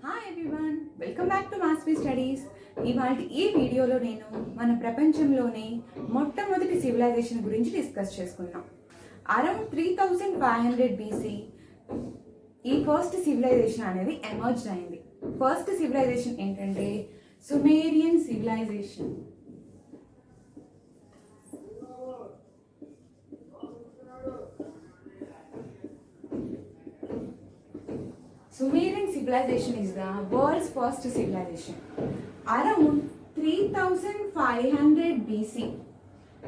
Hi everyone, welcome back to మాస్వి studies. ఇవాళ ఈ వీడియోలో నేను మన ప్రపంచంలోనే మొట్టమొదటి సివిలైజేషన్ గురించి డిస్కస్ చేసుకుందాం. అరౌండ్ 3500 BC ఈ ఫస్ట్ సివిలైజేషన్ అనేది ఎమర్జ్ అయింది. ఫస్ట్ సివిలైజేషన్ ఏంటంటే Sumerian civilization. Sumerian civilization is the world's first civilization. Around 3500 BC,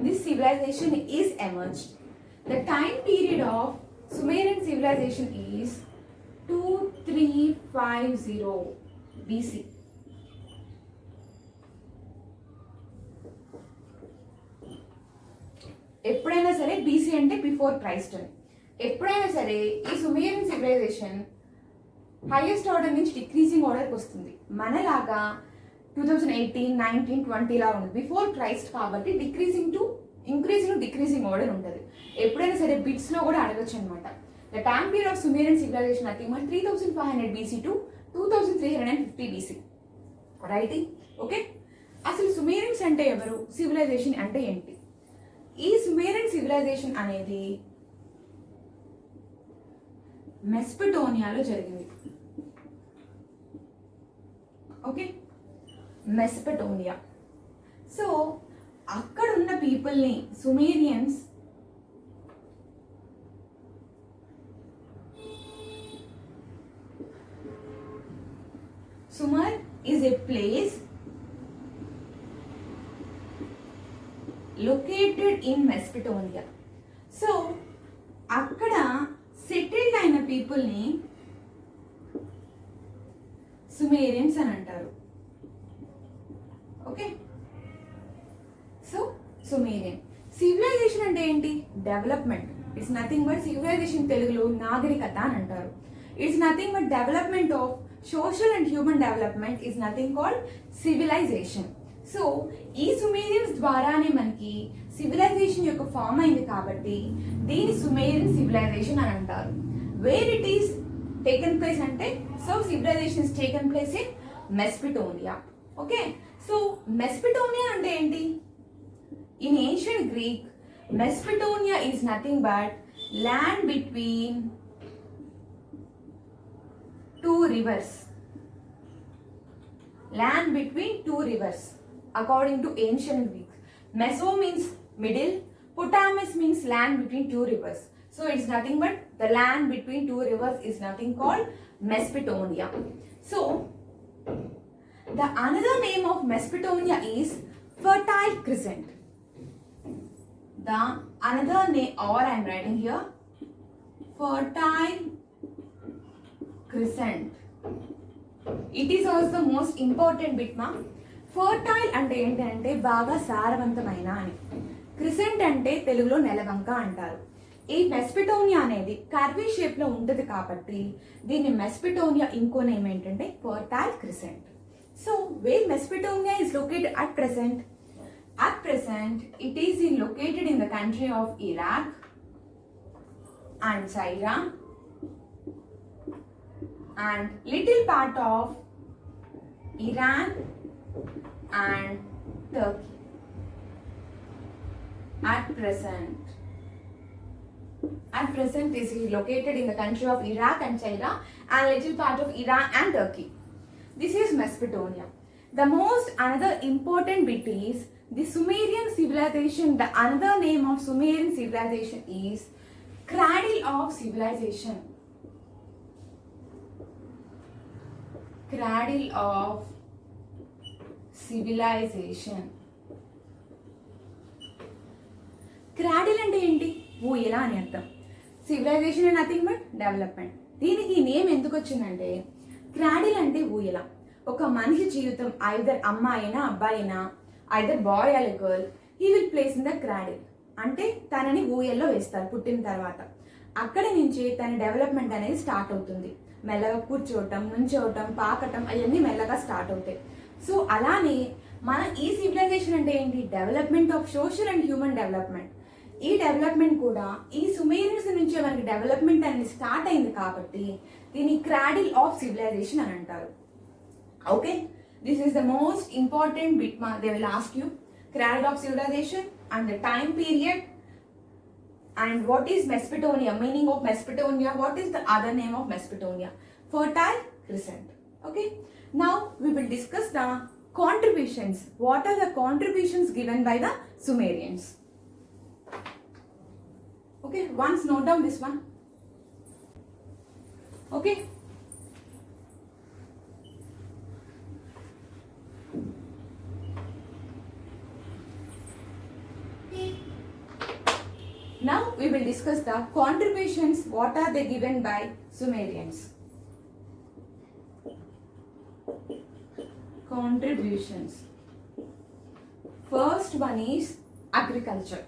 this civilization is emerged. The time period of Sumerian civilization is 2350 BC. ఎప్పుడైనా సరే BC అంటే before Christ అని. ఎప్పుడైనా సరే ఈ సుమేరియన్ సివిలైజేషన్ హైయెస్ట్ ఆర్డర్ నుంచి decreasing ఆర్డర్కి వస్తుంది. మనలాగా 2018, 19, 20 లా ఉంది. బిఫోర్ క్రైస్ట్ కాబట్టి డిక్రీజింగ్ ఆర్డర్ ఉంటుంది. ఎప్పుడైనా సరే బిట్స్లో కూడా అడగచ్చు అనమాట. The time period of Sumerian civilization nothing but 3500 BC to 2350 BC. Right? Okay, అసలు సుమేరియన్స్ అంటే ఎవరు, సివిలైజేషన్ అంటే ఏంటి? ఈ సుమేరియన్ సివిలైజేషన్ అనేది మెస్పెటోనియాలో జరిగింది. ఓకే, మెస్పెటోనియా. సో అక్కడ ఉన్న పీపుల్ని Sumerians Sumer is a place located in Mesopotamia. So అక్కడ సెటిల్డ్ అయిన పీపుల్ని సుమేరియన్స్ అని అంటారు. ఓకే, సో సుమేరియన్ సివిలైజేషన్ అంటే ఏంటి? Development. It's nothing but civilization తెలుగులో నాగరికత అని అంటారు. It's nothing but development of social and human development is nothing called civilization. So ఈ సుమేరియన్స్ ద్వారానే మనకి సివిలైజేషన్ యొక్క ఫామ్ అయింది కాబట్టి దీని సుమేరియన్ సివిలైజేషన్ అని అంటారు. Where it is taken place అంటే, so civilization is taken place in Mesopotamia. Okay, so Mesopotamia అంటే ఏంటి? In ancient Greek Mesopotamia is nothing but land between two rivers. Land between two rivers according to ancient Greek. Meso means middle, Potamus means land between two rivers. So it's nothing but the land between two rivers is nothing called Mesopotamia. So the another name of Mesopotamia is Fertile Crescent. The another name, or I am writing here, Fertile Crescent. It is also the most important bit ma. Fertile అంటే ఏంటంటే బాగా సారవంతమైన అని. Crescent అంటే తెలుగులో నెలవంక అంటారు. ఈ మెస్పెటోనియా అనేది కర్వీ షేప్ లో ఉంటుంది కాబట్టి దీన్ని మెస్పెటోనియా ఇంకో నేమ్ ఏంటంటే fertile crescent. So where Mesopotamia is located at present it is located in the country of Iraq and Syria and little part of Iran and Turkey. At present is located in the country of Iraq and Syria and little part of Iran and Turkey. This is Mesopotamia. The most another important bit is the Sumerian civilization. The another name of Sumerian civilization is cradle of civilization. Cradle of civilization. Cradle అంటే ఏంటి? ఊయల అని అర్థం. Civilization and nothing but development. దీనికి name ఎందుకు వచ్చిందంటే cradle అంటే ఊయల. ఒక మనిషి జీవితం ఐదర్ అమ్మాయి అయినా అబ్బాయి అయినా either boy or girl, he will place in the cradle. అంటే తనని ఊయల్లో వేస్తారు పుట్టిన తర్వాత. అక్కడి నుంచి తన డెవలప్మెంట్ అనేది స్టార్ట్ అవుతుంది. మెల్లగా కూర్చోవటం, నుంచోవటం, పాకటం అవన్నీ మెల్లగా స్టార్ట్ అవుతాయి. సో అలానే మన ఈ సివిలైజేషన్ అంటే ఏంటి? Development of social and human development. ఈ డెవలప్మెంట్ కూడా ఈ సుమేరియన్స్ నుంచే మనకి డెవలప్మెంట్ అనేది స్టార్ట్ అయింది కాబట్టి దీన్ని క్రాడిల్ ఆఫ్ సివిలైజేషన్ అని అంటారు. Okay, this is the most important bit. They will ask you cradle of civilization and the time period and what is Mesopotamia, meaning of Mesopotamia, what is the other name of Mesopotamia? Fertile Crescent. Okay, now we will discuss the contributions. What are the contributions given by the Sumerians? Okay, once note down this one. Okay, now we will discuss the contributions. What are they given by Sumerians? Contributions. First one is agriculture.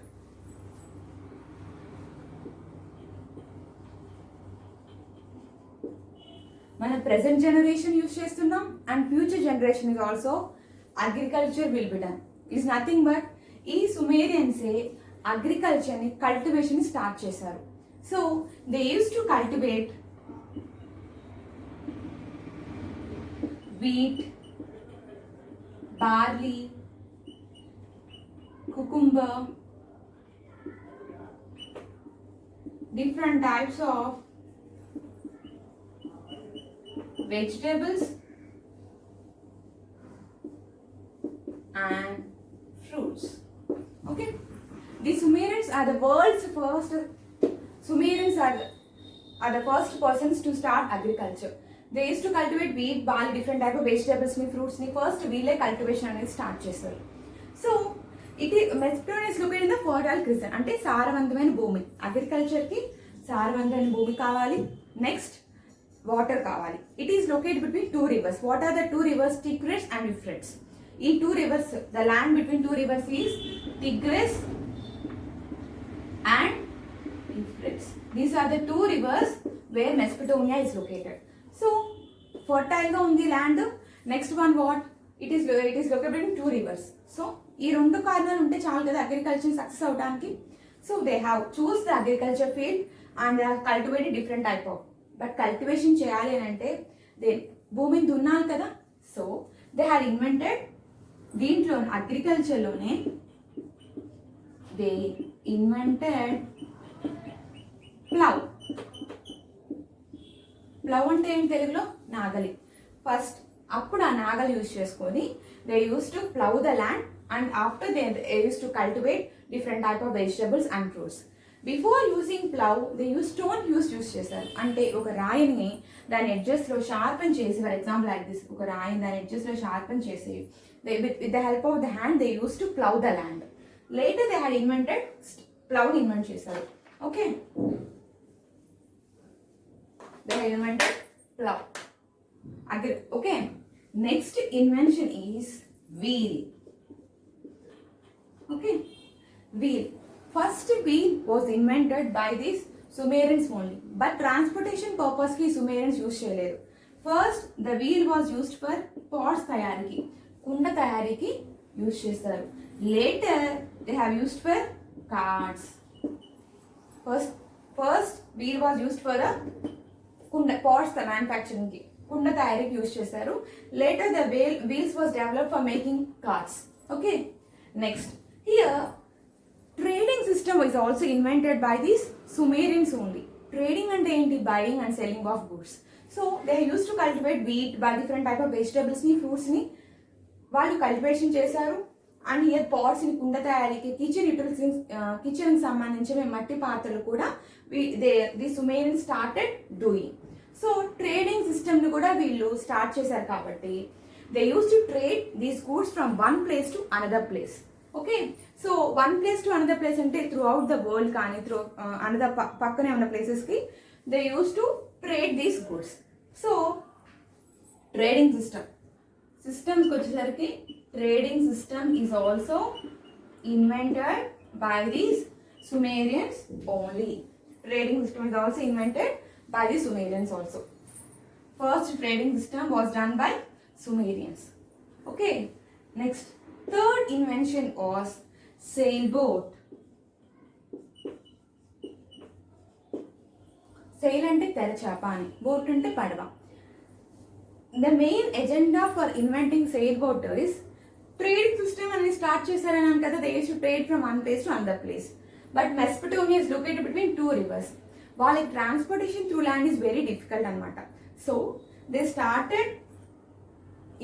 మన present generation use చేస్తున్నాం and future generation is also agriculture will be done. It's nothing but ఈ సుమేరియన్సే అగ్రికల్చర్ని cultivation start చేశారు. So they use to cultivate wheat, barley, cucumber, different types of vegetables and fruits. Okay, the Sumerians are the world's first. Sumerians are the first persons to start agriculture. They used to cultivate wheat, barley, different type of vegetables ni, fruits ni. First వీళ్ళే cultivation అనేది start చేస్తారు. So ఇది Mesopotamia is located in the fertile crescent, అంటే సారవంతమైన భూమి. అగ్రికల్చర్కి సారవంతమైన భూమి కావాలి, నెక్స్ట్ వాటర్ కావాలి. It is located between two rivers. What are the two rivers? Tigris and Euphrates. ఈ two rivers, the land between two rivers is Tigris and Euphrates. These are the two rivers where Mesopotamia is located. So fertile ga undi land. Next one what? It is located in two rivers. So ee rendu karanalu unte chalu kada agriculture success avdaniki. So they have choose the agriculture field and they have cultivated different type of. But cultivation cheyali ante they భూమిని దున్నాలి కదా. So they had invented దీంట్లో agriculture lone they invented plow. Plough అంటే ఏంటి తెలుగులో? నాగలి. First అప్పుడు ఆ నాగలి యూజ్ చేసుకొని they use to plough the land and after they use to cultivate different type of vegetables and fruits. Before using plough they used stone use చేశారు. అంటే ఒక రాయిని దాని ఎడ్జెస్లో షార్పన్ చేసి, ఫర్ ఎగ్జాంపుల్ లైక్ దిస్, ఒక రాయిని దాని ఎడ్జెస్లో షార్పన్ చేసి with the help of the hand they use to plough the land. Later they had invented ప్లవ్ని ఇన్వెంట్ చేశారు. Okay, they have invented plow. Okay, next invention is wheel. Okay, wheel. First wheel was invented by these Sumerians only, but transportation purpose ki Sumerians use cheyaledu. First the wheel was used for pots tayariki, kunda tayariki use chesaru. Later they have used for carts. First wheel was used for a కుండ pots manufacturing కి, కుండ తయారీకి use చేశారు. Later the wheels was develop for making cars. Okay, next here trading system is also invented by these Sumerians only. Trading అంటే ఏంటి? Buying and selling of goods. So they use to cultivate wheat, by different type of vegetables ని, fruits ని వాళ్ళు cultivation చేశారు. And here pots ని, కుండ తయారీకి, kitchen utilities, kitchen కి సంబంధించిన మట్టి పాత్రలు కూడా the Sumerian started doing. So trading system ని కూడా వీళ్ళు స్టార్ట్ చేశారు కాబట్టి they use to trade these goods from one place to another place. Okay, so one place to another place అంటే త్రూ అవుట్ ద వరల్డ్ కానీ through another పక్కనే ఉన్న ప్లేసెస్ కి they use to trade these goods. So trading సిస్టమ్స్కి వచ్చేసరికి trading system is also invented by these Sumerians only. Trading system is also invented by the Sumerians also. First trading system was done by Sumerians. Okay, next third invention was sailboat. Sail అంటే తెరచాప అని, boat అంటే పడవ. The main agenda for inventing sail boat is trading system అనేది start చేశారన్నాను కదా. They use to trade from one place to another place. But Mesopotamia is located between two rivers. వాళ్ళకి transportation through land is very difficult అనమాట. So they started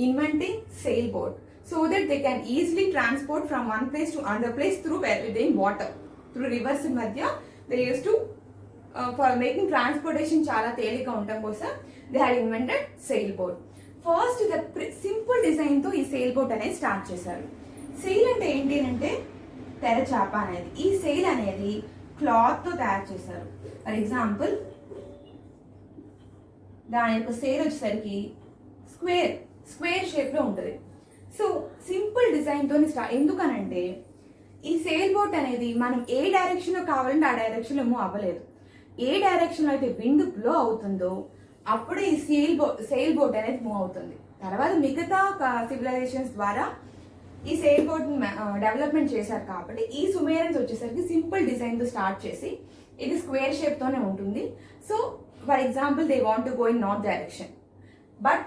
inventing sailboat so that they can easily transport from one place to another place through within water, through rivers in madhya. They used to for making transportation chala telika undam kosam they had invented sailboat. First the simple design tho ee sailboat anedi start chesaru. Sail ante enti ante tera chapa anedi. Ee sail anedi cloth tho tayaru chesaru. For example దాని యొక్క sail వచ్చేసరికి square షేప్లో ఉంటుంది. So simple డిజైన్తో ఎందుకనంటే ఈ SAIL boat అనేది మనం ఏ డైరెక్షన్లో కావాలంటే ఆ డైరెక్షన్లో మూవ్ అవ్వలేదు. ఏ డైరెక్షన్లో అయితే విండ్ బ్లో అవుతుందో అప్పుడే ఈ సెయిల్ బోట్ అనేది మూవ్ అవుతుంది. తర్వాత మిగతా సివిలైజేషన్స్ ద్వారా ఈ సెయిల్ బోట్ డెవలప్మెంట్ చేశారు. కాబట్టి ఈ సుమేరియన్స్ వచ్చేసరికి సింపుల్ డిజైన్తో స్టార్ట్ చేసి ఇది స్క్వేర్ షేప్తోనే ఉంటుంది. So for example they want to go in north direction, but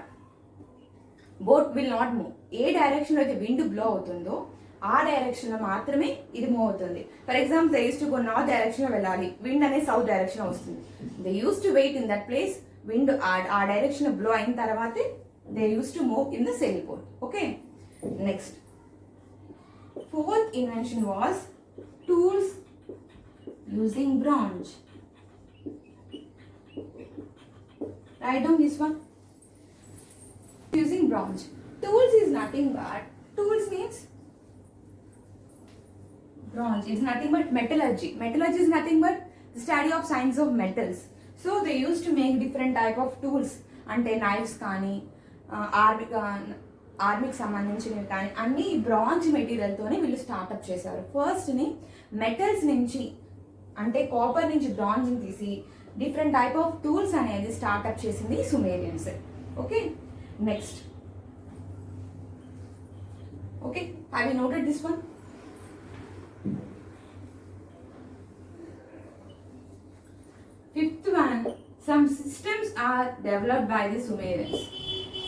boat will not move. ఏ డైరెక్షన్లో అయితే విండ్ బ్లో అవుతుందో ఆ డైరెక్షన్లో మాత్రమే ఇది మూవ్ అవుతుంది. For example they use to go north డైరెక్షన్లో వెళ్ళాలి, విండ్ అనేది సౌత్ డైరెక్షన్లో వస్తుంది. They use to wait in that place. Wind ఆ డైరెక్షన్ బ్లో అయిన తర్వాతే they use to move in the sail boat. Okay, next fourth invention was tools using bronze. Write down this one. Using bronze. Tools is nothing but, tools means bronze is nothing but metallurgy. Metallurgy is nothing but the study of science of metals. So they used to make different type of tools. అంటే knives కానీ ఆర్మీకి సంబంధించినవి కానీ అన్ని bronze మెటీరియల్తోనే వీళ్ళు startup చేశారు. ఫస్ట్ని metals నుంచి అంటే కాపర్ నుంచి బ్రాంజ్ని తీసి డిఫరెంట్ టైప్ ఆఫ్ టూల్స్ అనేది స్టార్ట్అప్ చేసింది Sumerians. Okay, next. Okay, have you noted this one? Fifth one, some systems are developed by the Sumerians.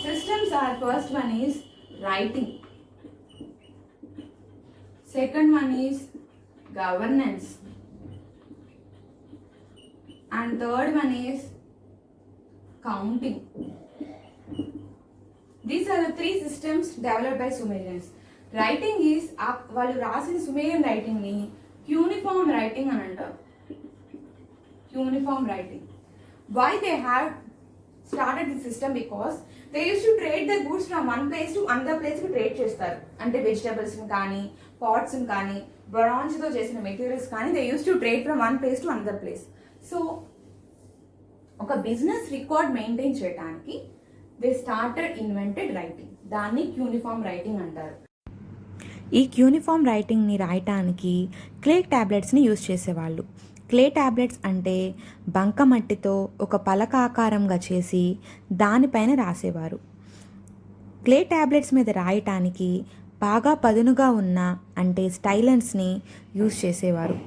Systems are, first one is writing, second one is governance, and third one is counting. These are the three systems developed by Sumerians. Writing is వాళ్ళు రాసిన Sumerian writing ని uniform writing అని అంటారు. Uniform writing. Why they have started this system? Because they used to trade the goods from one place to another place కి trade చేస్తారు. అంటే vegetables కానీ pots కానీ బ్రాంజ్ తో చేసిన మెటీరియల్స్ కానీ they used to trade from one place to another place. So ఒక business record maintain చేయడానికి దే స్టార్టెడ్ ఇన్వెంటెడ్ రైటింగ్. దాన్ని యూనిఫామ్ రైటింగ్ అంటారు. ఈ యూనిఫామ్ రైటింగ్ని రాయటానికి క్లే ట్యాబ్లెట్స్ని యూజ్ చేసేవాళ్ళు. క్లే ట్యాబ్లెట్స్ అంటే బంకమట్టితో ఒక పలక ఆకారంగా చేసి దానిపైన రాసేవారు. క్లే ట్యాబ్లెట్స్ మీద రాయటానికి బాగా పదునుగా ఉన్న అంటే స్టైలన్స్ని యూజ్ చేసేవారు.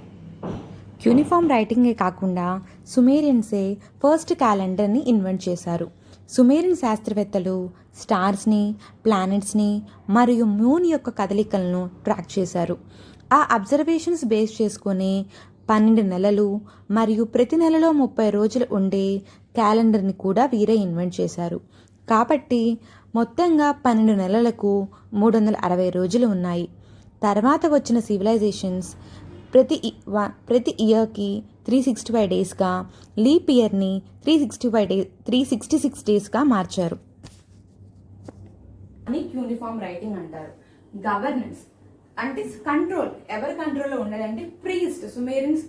యూనిఫామ్ రైటింగే కాకుండా సుమేరియన్సే ఫస్ట్ క్యాలెండర్ని ఇన్వెంట్ చేశారు. సుమేరియన్ శాస్త్రవేత్తలు స్టార్స్ని, ప్లానెట్స్ని మరియు మూన్ యొక్క కదలికలను ట్రాక్ చేశారు. ఆ అబ్జర్వేషన్స్ బేస్ చేసుకొని 12 నెలలు మరియు ప్రతి నెలలో 30 రోజులు ఉండే క్యాలెండర్ని కూడా వీరే ఇన్వెంట్ చేశారు. కాబట్టి మొత్తంగా 12 నెలలకు 360 రోజులు ఉన్నాయి. తర్వాత వచ్చిన సివిలైజేషన్స్ ప్రతి ఇయర్కి 365 డేస్గా, లీప్ ఇయర్ని 366 డేస్గా మార్చారు. అని యూనిఫామ్ రైటింగ్ అంటారు. గవర్నెన్స్ అంటే కంట్రోల్, ఎవరి కంట్రోల్లో ఉండాలంటే ప్రీస్ట్. సుమేరియన్స్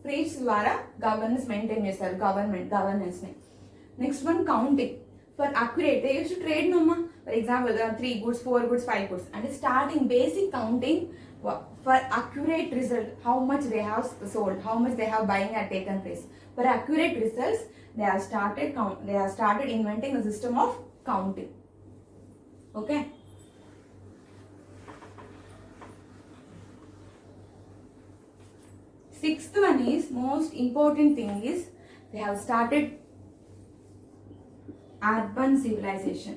ప్రీస్ట్ ద్వారా గవర్నెన్స్ మెయింటైన్ చేస్తారు, గవర్నెన్స్ని. Next one counting. For accurate they use to trade నమ్మా. For example 3 goods, 4 goods, 5 goods అంటే starting basic counting for accurate result, how much they have sold, how much they have buying had taken place. For accurate results they have started inventing a system of counting. Okay, sixth one is most important thing is They have started urban civilization.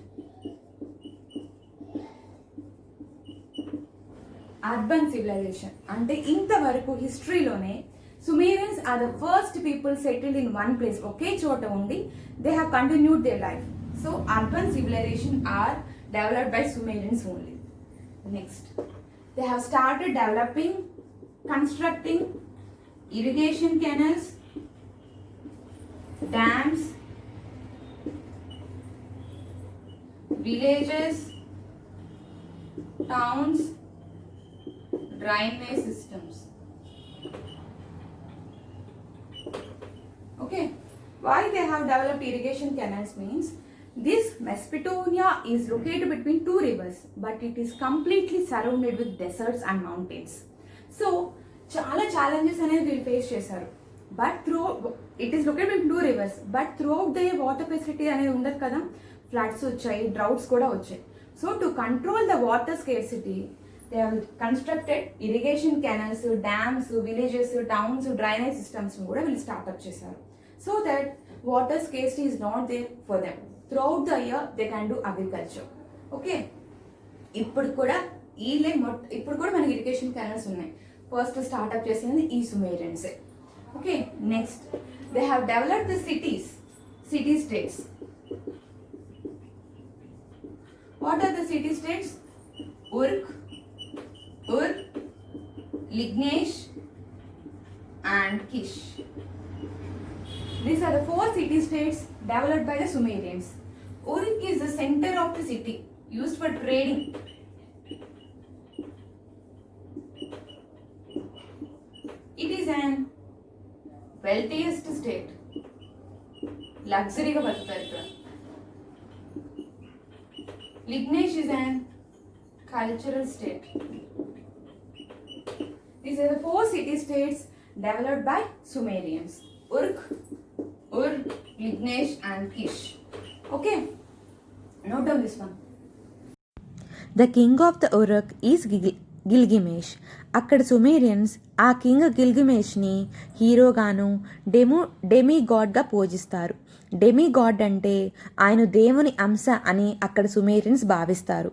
Urban civilization అంటే ఇంతవరకు హిస్టరీలోనే Sumerians are the first people settled in one place, ఒకే చోట ఉండి they have continued their life. So urban civilization are developed by Sumerians only. Next, they have started developing, constructing irrigation canals, dams, villages, towns, drainage systems. Okay, why they have developed irrigation canals means this Mesopotamia is located between two rivers, but it is completely surrounded with deserts and mountains. So చాలా challenges అనేది వీళ్ళు face చేశారు. But it is located in two rivers, but throughout the water facility అనేది ఉండదు కదా, floods వచ్చాయి, droughts కూడా వచ్చాయి. So to control the water scarcity they have constructed irrigation canals, dams, villages, towns, drainage systems కూడా వీళ్ళు startup చేశారు. So that water scarcity is not there for them. Throughout the year they can do agriculture. Okay, ఇప్పుడు కూడా మనకి irrigation canals ఉన్నాయి. First startup చేసింది ఈ సుమేరియన్సే. Okay, next they have developed the city states. What are the city states? Uruk, Lagash and Kish. These are the 4 city states developed by the Sumerians. Uruk is the center of the city, used for trading. It is an wealthiest state. Luxury ga batukaru ikkada. Lignesh is an cultural state. These are the 4 city states developed by Sumerians. Uruk, Lignesh and Kish. Okay, note down this one. The king of the Uruk is గిల్గిమేష్. అక్కడ Sumerians ఆ king గిల్గిమేష్ని హీరోగాను డెమీగాడ్గా పూజిస్తారు. డెమీగాడ్ అంటే ఆయన దేవుని అంశ అని అక్కడ Sumerians భావిస్తారు.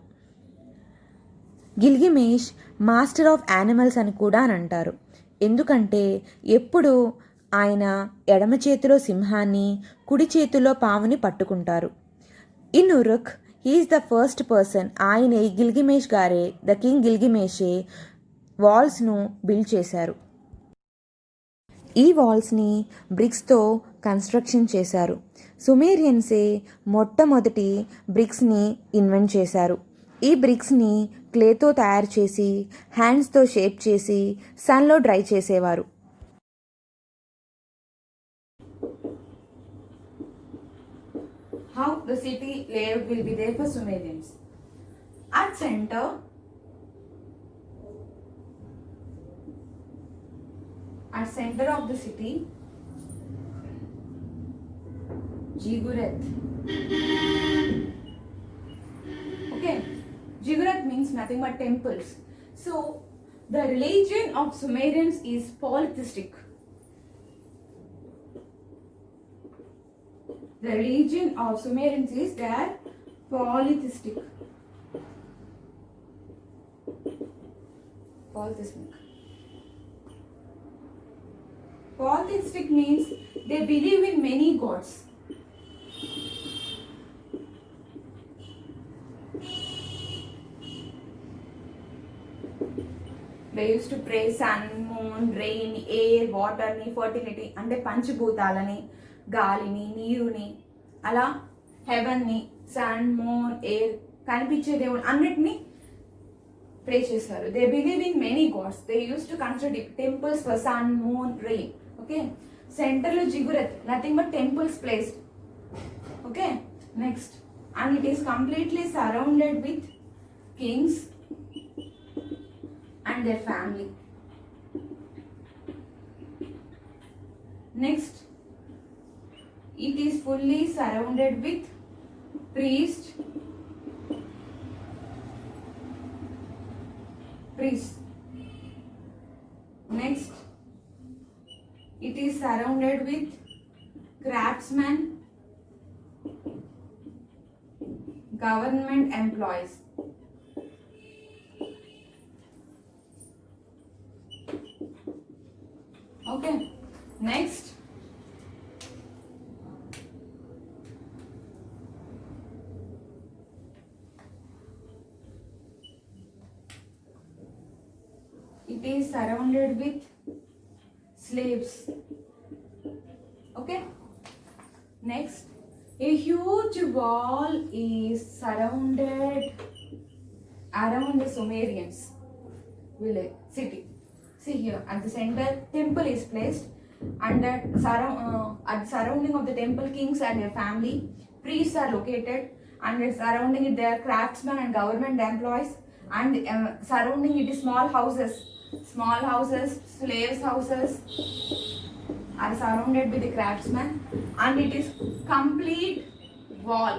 గిల్గిమేష్ మాస్టర్ ఆఫ్ యానిమల్స్ అని కూడా అని అంటారు. ఎందుకంటే ఎప్పుడు ఆయన ఎడమ చేతిలో సింహాన్ని, కుడి చేతిలో పావుని పట్టుకుంటారు. In Uruk he is the first person. ఆయనే గిల్గిమేష్ గారే, ద కింగ్ గిల్గిమేషే వాల్స్ను బిల్డ్ చేశారు. ఈ వాల్స్ని బ్రిక్స్తో కన్స్ట్రక్షన్ చేశారు. సుమేరియన్సే మొట్టమొదటి బ్రిక్స్ని ఇన్వెంట్ చేశారు. ఈ బ్రిక్స్ని క్లేతో తయారు చేసి హ్యాండ్స్తో షేప్ చేసి సన్లో డ్రై చేసేవారు. How the city layout will be there for Sumerians. At center, of the city, Ziggurat. Okay, Ziggurat means nothing but temples. So the religion of Sumerians is polytheistic. The religion of Sumerians is their polytheistic. Polytheistic means they believe in many gods. They used to pray sun, moon, rain, air, water, fertility, అంటే పంచభూతాలని, గాలిని, నీరుని, అలా హెవెన్ని, sun, moon, air, కనిపించే దేవుడు అన్నిటినీ pray చేశారు. They believe in many gods. They use to construct temples for sun, moon, rain. Okay, సెంటర్లో ziggurat, nothing but temples placed. Okay, next, and it is completely surrounded with kings and their family. Next, it is fully surrounded with priests. Next, it is surrounded with government employees. Okay, next. It is surrounded with slaves. Okay, next. A huge wall is surrounded around the Sumerians village city. See here at the center, temple is placed, and at the surrounding of the temple, kings and their family, priests are located, and surrounding it there are craftsmen and government employees, and surrounding it is small houses, slaves houses are surrounded with the craftsmen, and it is complete wall.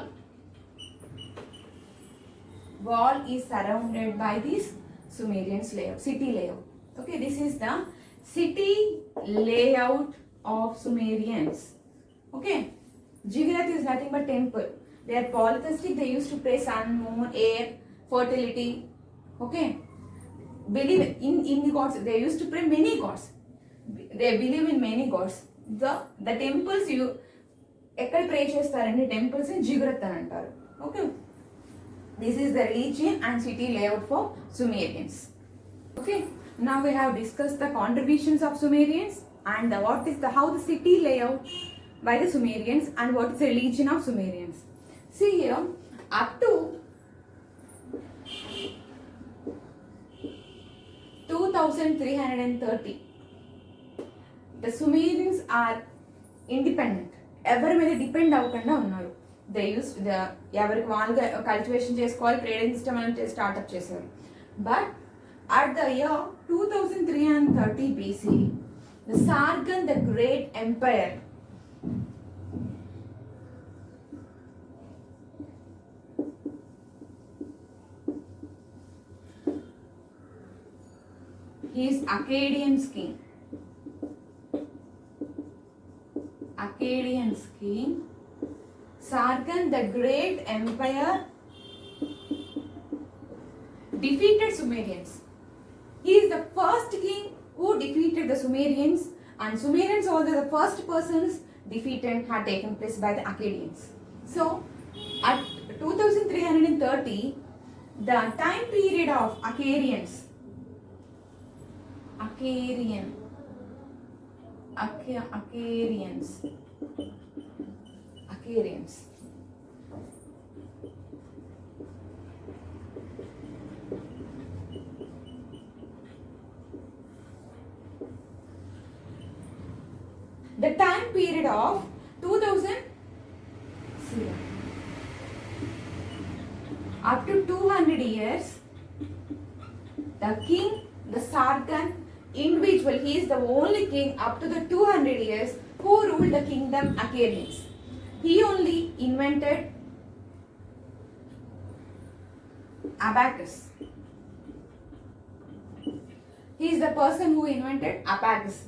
Wall is surrounded by this Sumerian city layout. Okay, this is the city layout of Sumerians. Okay, Ziggurat is nothing but temple. They are polytheistic. They used to pray sun, moon, air, fertility. Okay, believe in the gods. They used to pray many gods. They believe in many gods. The temples you ఎక్కడ ప్రే చేస్తారండి temples ని జిగురత్ అని అంటారు. Okay, this is the religion and city layout for Sumerians. Okay, now we have discussed the contributions of Sumerians and what is how the city layout by the Sumerians and what is the religion of Sumerians. See here, up to 2330 the Sumerians are independent. ఎవరి మీద depend అవ్వకుండా ఉన్నారు. They use ఎవరికి వాళ్ళుగా cultivation చేసుకోవాలి, trading system అని startup చేశారు. But at the year 2330 BC, the Sargon the Great Empire he is Akkadian's king. Akkadian's king, Sargon the Great Empire defeated Sumerians. He is the first king who defeated the Sumerians, and Sumerians also the first persons defeated had taken place by the Akkadians. So at 2330 the time period of Akkadians the time period of 2000 up to 200 years, the king, the Sargon individual, he is the only king up to the 200 years who ruled the kingdom Akkadians. He only invented abacus. He is the person who invented abacus.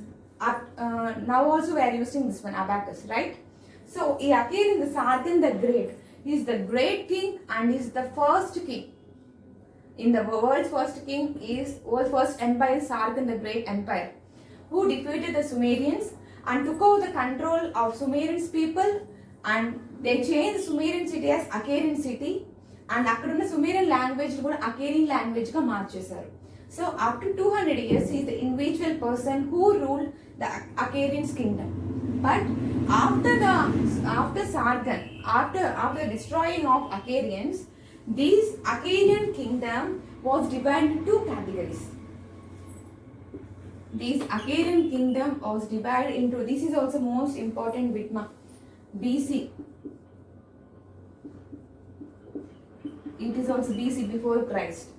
Now also we are using this one, abacus, right? So Akkadian, the Sargon the Great, he is the great king and is the first king. In the world's first king is world's first empire, Sargon the Great Empire, who defeated the Sumerians and took over the control of Sumerians people, and they changed the Sumerian city as Akkadian city, and akkadunna Sumerian language kuda Akkadian language ga marchesaru. So up to 200 years he is the individual person who ruled the Akkadian kingdom. But after Sargon, after destroying of Akkadians, this Akkadian kingdom was divided into two categories. This Akkadian kingdom was divided into, this is also most important bit, BC. It is also BC, before Christ.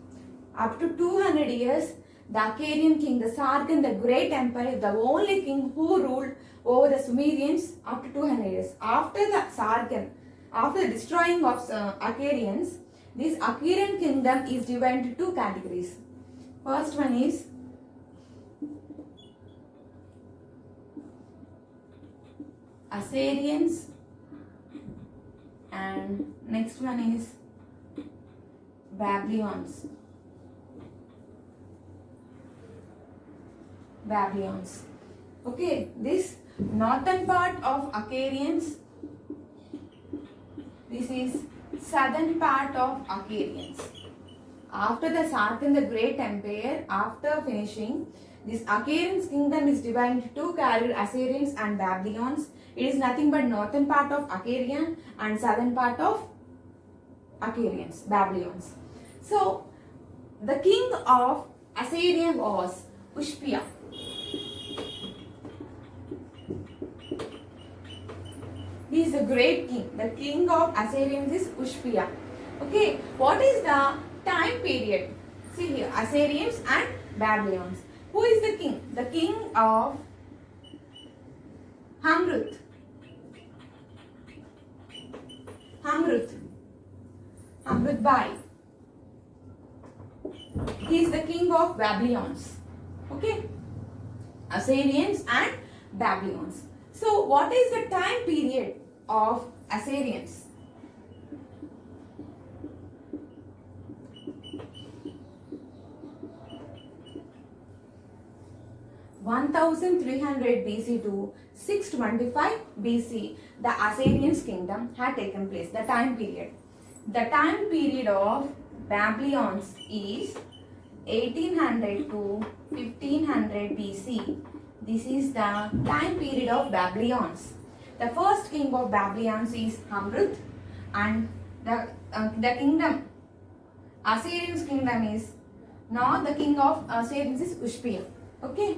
Up to 200 years, the Akkadian king, the Sargon, the Great Empire, the only king who ruled over the Sumerians up to 200 years. After the Sargon, after the destroying of Akkadians, this Akkadian kingdom is divided into two categories. First one is Assyrians, and next one is Babylons. Babylons. Okay, this northern part of Akkadians. This is southern part of Akkadians. After the Sarthan the Great Empire, after finishing, this Akkadians kingdom is divided into two categories, Assyrians and Babylons. It is nothing but northern part of Akkadian and southern part of Akkadians, Babylons. So, the king of Assyria was Ushpia. He is the great king. The king of Assyrians is Ushpia. Okay, what is the time period? See here, Assyrians and Babylons. Who is the king? The king of Hamruth. Hamruth Bai. He is the king of Babylons. Okay, Assyrians and Babylons. So, what is the time period of Assyrians? (1300 BC to 625 BC), the Assyrians kingdom had taken place. The time period. The time period of Babylons is 1800 to 1500 BC. This is the time period of Babylons. The first king of Babylons is Hamruth, and the kingdom, Assyrians kingdom is, now the king of Assyrians is Ushpia. Okay.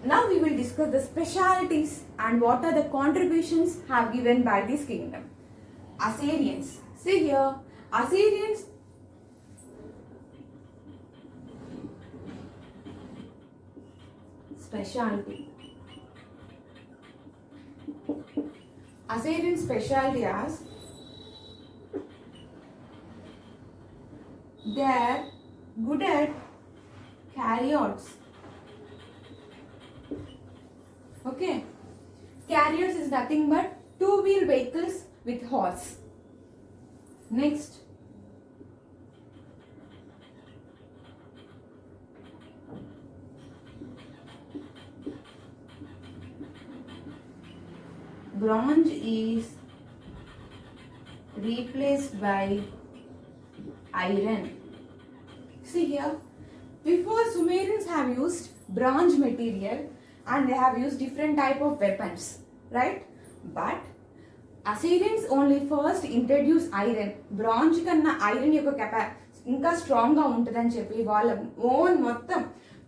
Now we will discuss the specialities and what are the contributions have given by this kingdom. Assyrians. See here, Assyrians specialty. Assyrian specialty as they are good at chariots. Okay, chariots is nothing but two-wheel vehicles with horse. Next, bronze is replaced by iron. See here, before Sumerians have used bronze material and they have used different type of weapons, right? But Assyrians only first introduced iron. Bronze కన్నా iron యొక్క ఇంకా strong గా ఉంటుందని చెప్పి వాళ్ళ own మొత్తం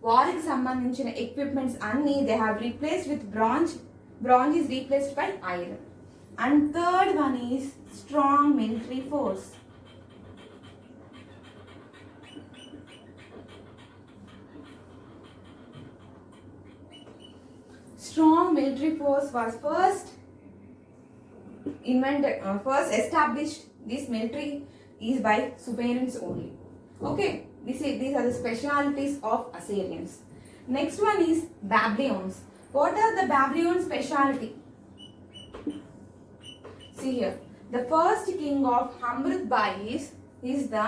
వారికి సంబంధించిన ఎక్విప్మెంట్స్ అన్ని they have replaced with bronze. Bronze is replaced by iron. And third one is strong military force. Strong military force was first established. This military is by Sumerians only. Okay, these are the specialities of Assyrians. Next one is Babylons. What are the Babylon speciality? See here, the first king of Hamruth Bai is the,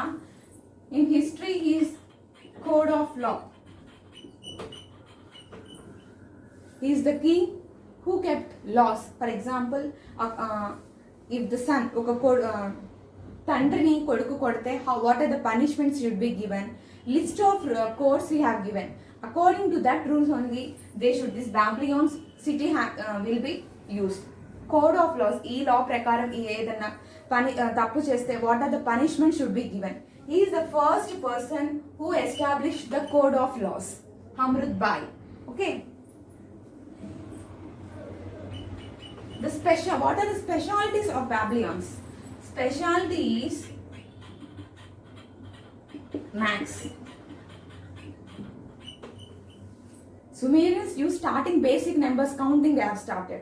in history he is code of law. He is the king who kept laws. For example, if the son, తండ్రిని కొడుకు కొడితే what are the punishments should be given, list of courts he have given. According to that rules only, this Babylon's city will be used. Code of laws. ఈ law ప్రకారం ఏదన్నా తప్పు చేస్తే what are the punishments should be given. He is the first person who established the code of laws. Hamruth Bai. Okay. What are the specialties of Babylons? Specialty is maths. Sumerians use starting basic numbers counting they have started.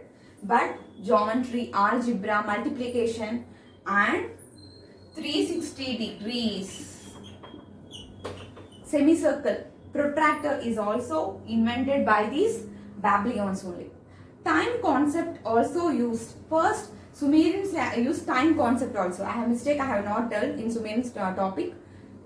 But geometry, algebra, multiplication and 360 degrees, semicircle, protractor is also invented by these Babylons only. Time concept also used. First, Sumerians used time concept also. I have mistake, I have not told in Sumerians topic.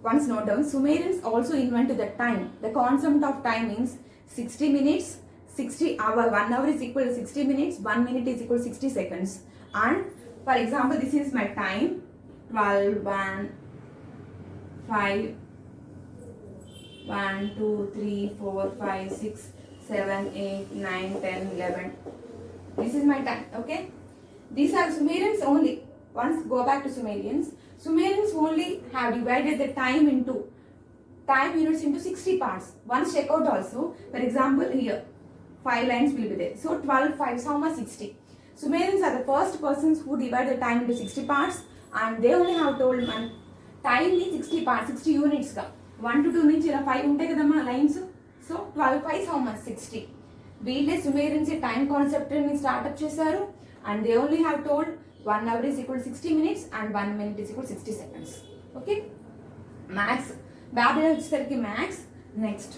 once note down, Sumerians also invented the time. The concept of time means 60 minutes, 60 hour, 1 hour is equal to 60 minutes, 1 minute is equal to 60 seconds. And for example, this is my time, 12, 1, 5, 1, 2, 3, 4, 5, 6, 7, 8, 9, 10, 11. This is my time, okay? These are Sumerians only. Once go back to Sumerians. Sumerians only have divided the time units into 60 parts. Once check out also. For example, here 5 lines will be there. So 12 5 how much 60. Sumerians are the first persons who divide the time into 60 parts, and they only have told man time is 60 parts, 60 units ka. 1 to 2 నుంచి ఇలా 5 ఉంటాయి కదమ్మా lines. So 12 5 how much 60. వీళ్ళే Sumerians time concept ని startup చేశారు, and they only have told 1 hour is equal to 60 minutes and 1 minute is equal to 60 seconds. Okay? Max. Babylon వచ్చేసరికి max. Next.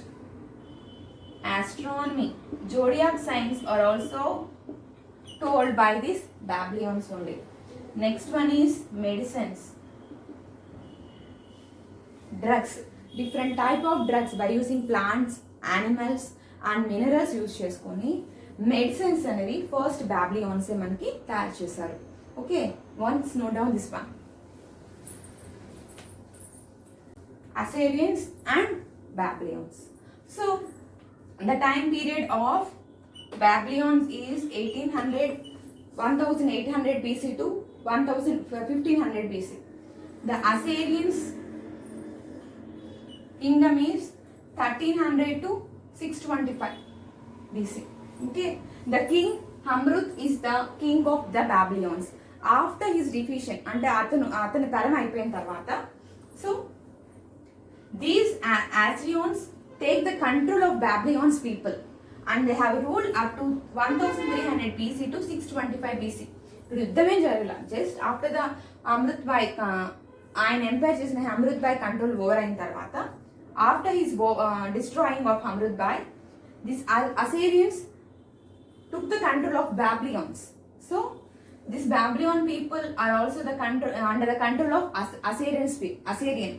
Astronomy. Zodiac signs are also told by these Babylonians only. Next one is medicines. Drugs. Different type of drugs by using plants, animals and minerals use చేసుకొని medicines అనేవి first బ్యాబ్లియాన్స్ మనకి తయారు చేశారు. Okay, once note down this one. Assyrians and Babylonians. So the time period of Babylonians is 1800 BC to 1500 BC. The Assyrians kingdom is 1300 to 625 BC. Okay, the king Hamrut is the king of the Babylons. After his defeation, అంటే అతని తరం అయిపోయిన తర్వాత, so these Assyrians take the control of Babylon's people and they have ruled up to 1300 BC to 625 BC. ఇప్పుడు యుద్ధమే జరగల, just after the Hammurabi ఆయన empire చేసిన అమృత్ బాయ్ కంట్రోల్ ఓవర్ అయిన తర్వాత, after his destroying of Hammurabi, this Assyrians took the control of Babylons. So these Babylon people are also the under the control of Assyrian.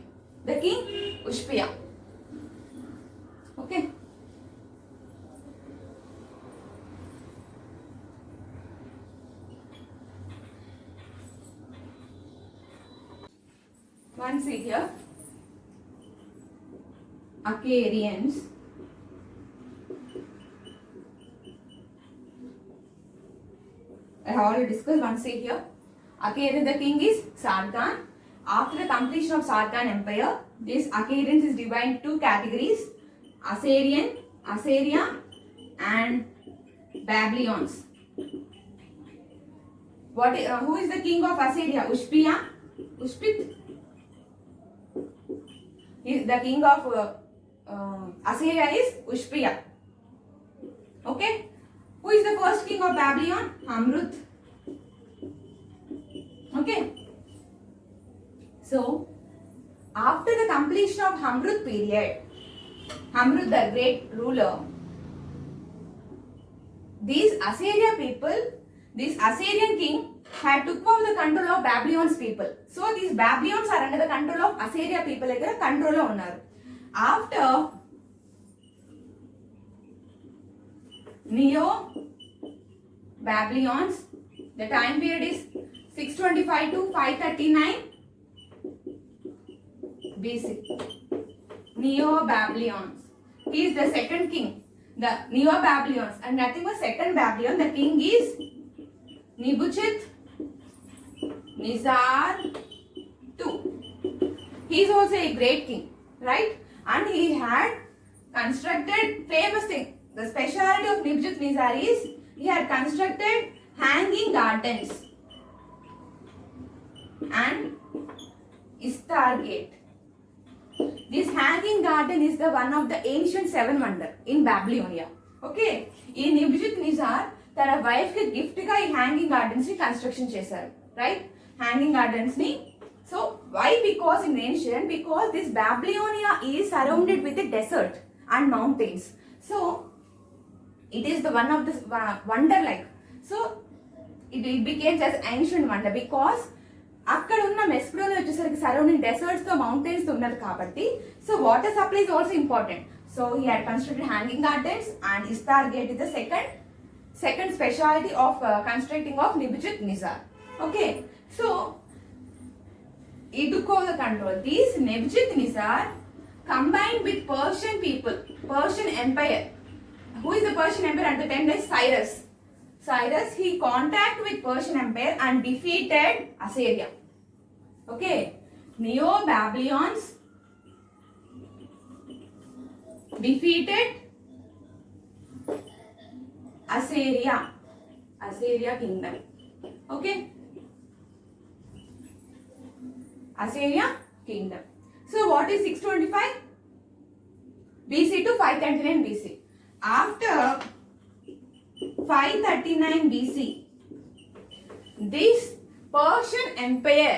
The king Ushpia. Okay. One see here. Akkadians. I have already discussed. One see here. Akkadian, the king is Sargon. After the completion of Sargon Empire, this Akkadians is divided into 2 categories: Assyria and Babylons. Who is the king of Assyria? Ushpit. The king of Assyria is Ushpia. Okay. Who is the first king of Babylon? Hamrut. Okay. So, after the completion of Hamrut period, Hamrut the great ruler, these Assyrian people, this Assyrian king had took over the control of Babylon's people. So, these Babylons are under the control of Assyria people. Like control lo unnaru. After Neo Babylons, the time period is 625 to 539 BC. Neo Babylons. He is the second king. The Neo Babylons, and nothing but second Babylon. The king is Nebuchadnezzar II. He is also a great king, right? And he had constructed famous thing. The speciality of Nebuchadnezzar is he had constructed hanging gardens and Istar Gate. This hanging garden is the one of the ancient 7 wonder in Babylonia. Okay, in Nebuchadnezzar తన wife కి gift గా ఈ hanging gardens ని construction చేశారు, right? Hanging gardens ని. So why? Because in ancient, because this Babylonia is surrounded with a desert and mountains. So it is the one of the wonder like. So it became as ancient wonder because అక్కడ ఉన్న మెస్పిటోనియా వచ్చేసరికి surrounding desserts తో mountains తో ఉన్నది కాబట్టి so water supply is also important. So he had constructed hanging gardens and Ishtar gate is the second speciality of constructing of Nebuzet Nizar. Okay, so he took over the control. These Nebuzet Nizar combined with Persian people, Persian Empire. Who is the Persian Empire at the time? Like Cyrus. Cyrus, he contact with Persian Empire and defeated Assyria. Okay, Neo-Babylons defeated Assyria kingdom. Okay, Assyria kingdom. So what is 625 BC to 539 BC? After 539 BC, this Persian Empire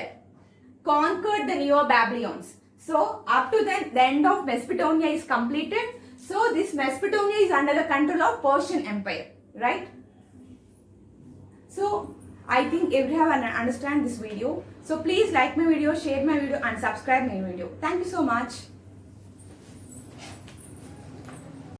conquered the Neo-Babylons. So up to then, the end of Mesopotamia is completed. So this Mesopotamia is under the control of Persian Empire, right? So I think everyone understand this video. So please like my video, share my video and subscribe my video. Thank you so much.